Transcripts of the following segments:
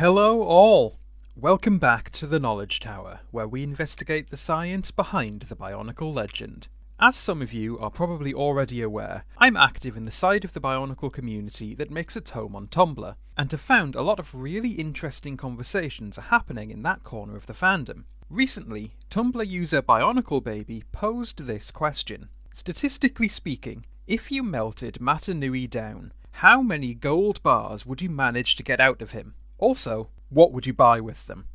Hello all! Welcome back to the Knowledge Tower, where we investigate the science behind the Bionicle legend. As some of you are probably already aware, I'm active in the side of the Bionicle community that makes its home on Tumblr, and have found a lot of really interesting conversations are happening in that corner of the fandom. Recently, Tumblr user Bionicle Baby posed this question. Statistically speaking, if you melted Mata Nui down, how many gold bars would you manage to get out of him? Also, what would you buy with them?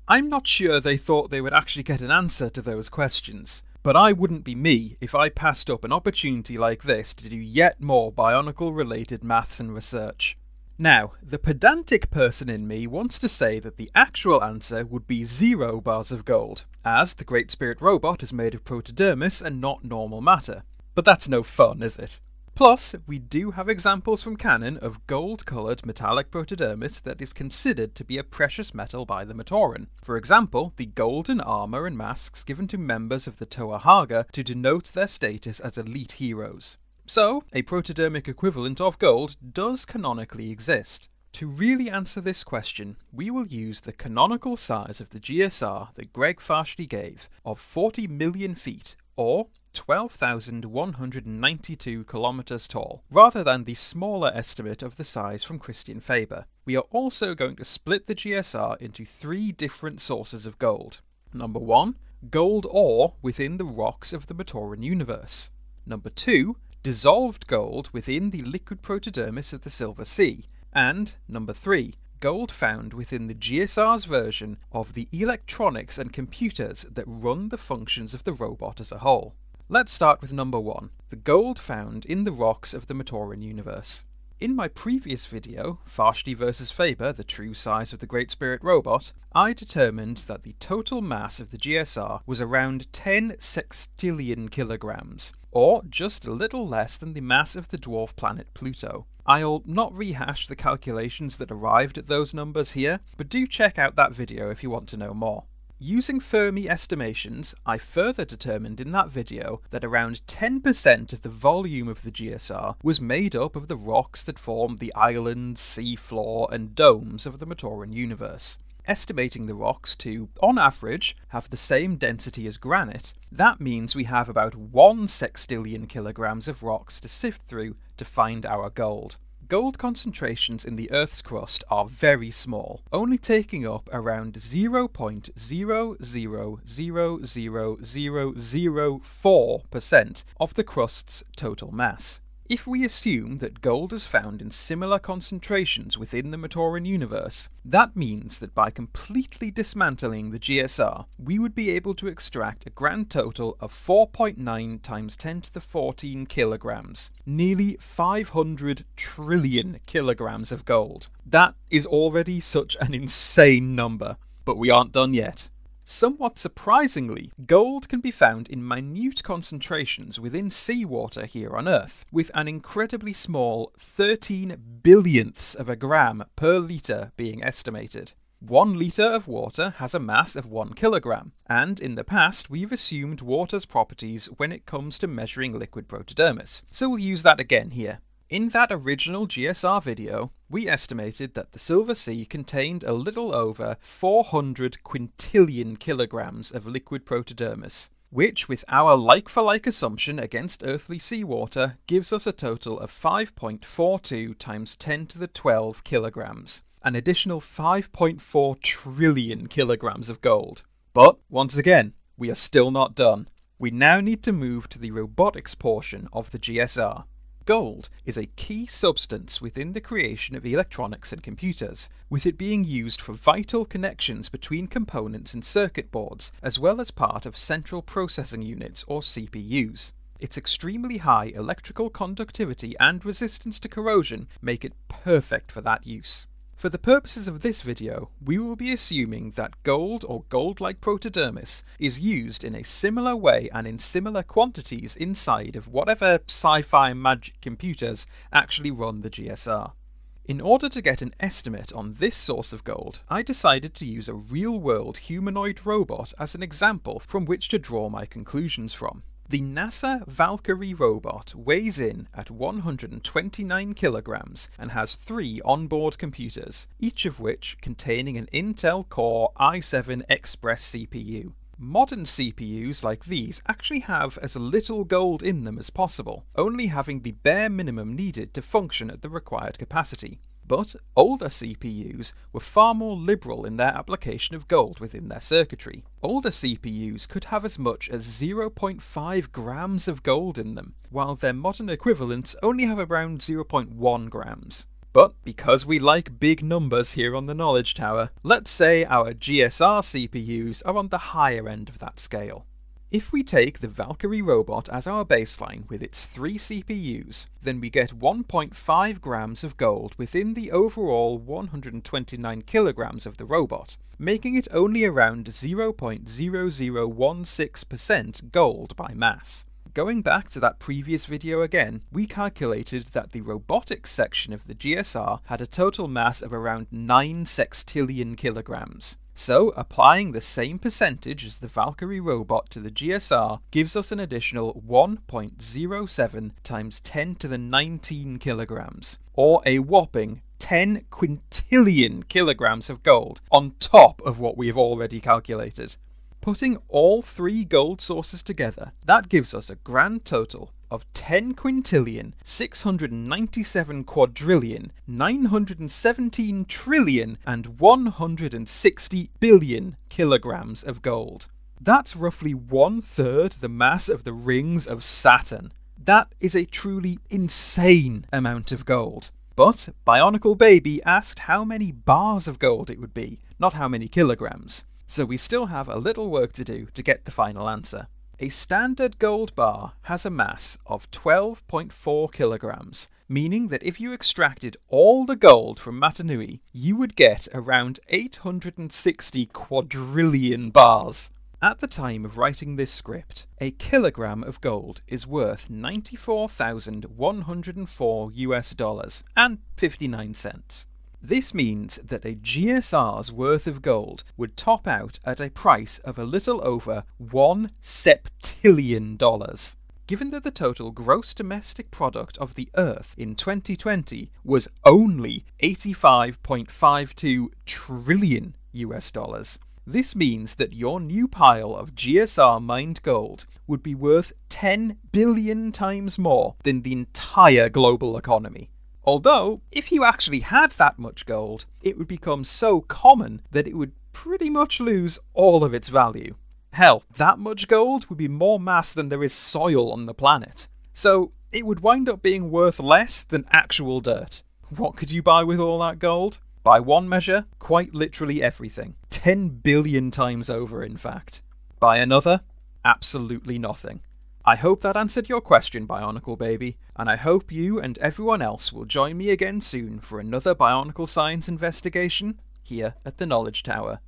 I'm not sure they thought they would actually get an answer to those questions, but I wouldn't be me if I passed up an opportunity like this to do yet more Bionicle-related maths and research. Now, the pedantic person in me wants to say that the actual answer would be 0 bars of gold, as the Great Spirit robot is made of protodermis and not normal matter. But that's no fun, is it? Plus, we do have examples from canon of gold-coloured metallic protodermis that is considered to be a precious metal by the Matoran. For example, the golden armour and masks given to members of the Toa Haga to denote their status as elite heroes. So, a protodermic equivalent of gold does canonically exist. To really answer this question, we will use the canonical size of the GSR that Greg Farshdi gave of 40 million feet, or 12,192 kilometers tall, rather than the smaller estimate of the size from Christian Faber. We are also going to split the GSR into 3 different sources of gold. Number 1, gold ore within the rocks of the Matoran universe. Number 2, dissolved gold within the liquid protodermis of the Silver Sea. And number 3, gold found within the GSR's version of the electronics and computers that run the functions of the robot as a whole. Let's start with number 1, the gold found in the rocks of the Matoran universe. In my previous video, Farshdi vs Faber, the true size of the Great Spirit robot, I determined that the total mass of the GSR was around 10 sextillion kilograms, or just a little less than the mass of the dwarf planet Pluto. I'll not rehash the calculations that arrived at those numbers here, but do check out that video if you want to know more. Using Fermi estimations, I further determined in that video that around 10% of the volume of the GSR was made up of the rocks that form the islands, seafloor, and domes of the Matoran universe. Estimating the rocks to, on average, have the same density as granite, that means we have about 1 sextillion kilograms of rocks to sift through to find our gold. Gold concentrations in the Earth's crust are very small, only taking up around 0.0000004% of the crust's total mass. If we assume that gold is found in similar concentrations within the Matoran universe, that means that by completely dismantling the GSR, we would be able to extract a grand total of 4.9 times 10 to the 14 kilograms, nearly 500 trillion kilograms of gold. That is already such an insane number, but we aren't done yet. Somewhat surprisingly, gold can be found in minute concentrations within seawater here on Earth, with an incredibly small 13 billionths of a gram per litre being estimated. 1 litre of water has a mass of 1 kilogram, and in the past we've assumed water's properties when it comes to measuring liquid protodermis, so we'll use that again here. In that original GSR video, we estimated that the Silver Sea contained a little over 400 quintillion kilograms of liquid protodermis, which with our like-for-like assumption against earthly seawater gives us a total of 5.42 times 10 to the 12 kilograms, an additional 5.4 trillion kilograms of gold. But, once again, we are still not done. We now need to move to the robotics portion of the GSR. Gold is a key substance within the creation of electronics and computers, with it being used for vital connections between components in circuit boards, as well as part of central processing units or CPUs. Its extremely high electrical conductivity and resistance to corrosion make it perfect for that use. For the purposes of this video, we will be assuming that gold or gold-like protodermis is used in a similar way and in similar quantities inside of whatever sci-fi magic computers actually run the GSR. In order to get an estimate on this source of gold, I decided to use a real-world humanoid robot as an example from which to draw my conclusions from. The NASA Valkyrie robot weighs in at 129 kilograms and has 3 onboard computers, each of which containing an Intel Core i7 Express CPU. Modern CPUs like these actually have as little gold in them as possible, only having the bare minimum needed to function at the required capacity. But older CPUs were far more liberal in their application of gold within their circuitry. Older CPUs could have as much as 0.5 grams of gold in them, while their modern equivalents only have around 0.1 grams. But because we like big numbers here on the Knowledge Tower, let's say our GSR CPUs are on the higher end of that scale. If we take the Valkyrie robot as our baseline with its 3 CPUs, then we get 1.5 grams of gold within the overall 129 kilograms of the robot, making it only around 0.0016% gold by mass. Going back to that previous video again, we calculated that the robotics section of the GSR had a total mass of around 9 sextillion kilograms. So, applying the same percentage as the Valkyrie robot to the GSR gives us an additional 1.07 times 10 to the 19 kilograms, or a whopping 10 quintillion kilograms of gold on top of what we've already calculated. Putting all 3 gold sources together, that gives us a grand total of 10 quintillion, 697 quadrillion, 917 trillion, and 160 billion kilograms of gold. That's roughly 1/3 the mass of the rings of Saturn. That is a truly insane amount of gold. But Bionicle Baby asked how many bars of gold it would be, not how many kilograms. So we still have a little work to do to get the final answer. A standard gold bar has a mass of 12.4 kilograms, meaning that if you extracted all the gold from Mata Nui, you would get around 860 quadrillion bars. At the time of writing this script, a kilogram of gold is worth $94,104 and 59 cents. This means that a GSR's worth of gold would top out at a price of a little over $1 septillion. Given that the total gross domestic product of the Earth in 2020 was only $85.52 trillion, this means that your new pile of GSR mined gold would be worth 10 billion times more than the entire global economy. Although, if you actually had that much gold, it would become so common that it would pretty much lose all of its value. Hell, that much gold would be more mass than there is soil on the planet. So, it would wind up being worth less than actual dirt. What could you buy with all that gold? By one measure, quite literally everything. 10 billion times over, in fact. By another, absolutely nothing. I hope that answered your question, Bionicle Baby, and I hope you and everyone else will join me again soon for another Bionicle Science investigation here at the Knowledge Tower.